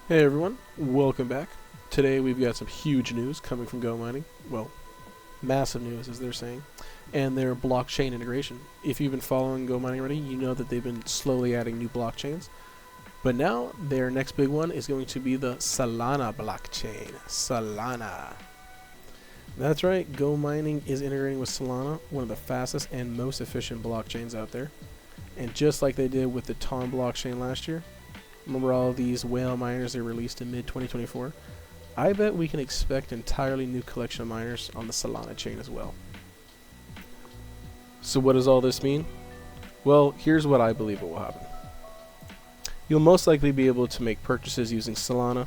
Hey everyone, welcome back. Today we've got some huge news coming from GoMining. Well, massive news as they're saying. And their blockchain integration. If you've been following GoMining already, you know that they've been slowly adding new blockchains. But now their next big one is going to be the Solana blockchain. Solana. That's right, GoMining is integrating with Solana, one of the fastest and most efficient blockchains out there. And just like they did with the TON blockchain last year, remember all of these whale miners they released in mid-2024? I bet we can expect an entirely new collection of miners on the Solana chain as well. So what does all this mean? Well, here's what I believe will happen. You'll most likely be able to make purchases using Solana,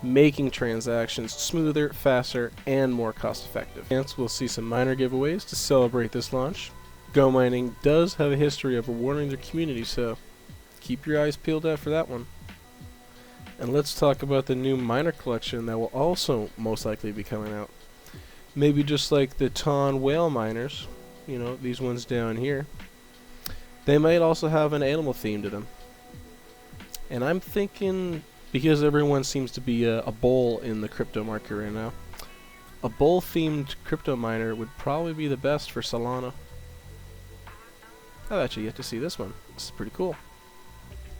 making transactions smoother, faster, and more cost-effective. Hence, we'll see some miner giveaways to celebrate this launch. GoMining does have a history of rewarding their community, so keep your eyes peeled out for that one. And let's talk about the new miner collection that will also most likely be coming out. Maybe just like the TON whale miners, you know, these ones down here, they might also have an animal theme to them. And I'm thinking, because everyone seems to be a bull in the crypto market right now, a bull themed crypto miner would probably be the best for Solana. I've actually yet to see this one. This is pretty cool.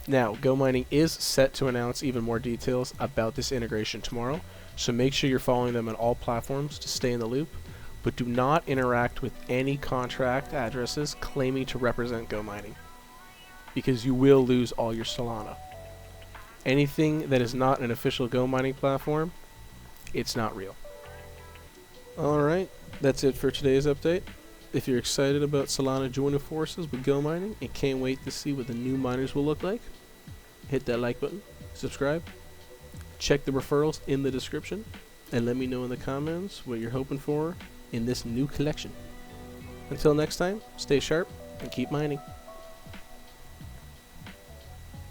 Now, GoMining is set to announce even more details about this integration tomorrow, so make sure you're following them on all platforms to stay in the loop, but do not interact with any contract addresses claiming to represent GoMining, because you will lose all your Solana. Anything that is not an official GoMining platform, it's not real. Alright, that's it for today's update. If you're excited about Solana joining forces with GoMining and can't wait to see what the new miners will look like, hit that like button, subscribe, check the referrals in the description, and let me know in the comments what you're hoping for in this new collection. Until next time, stay sharp and keep mining.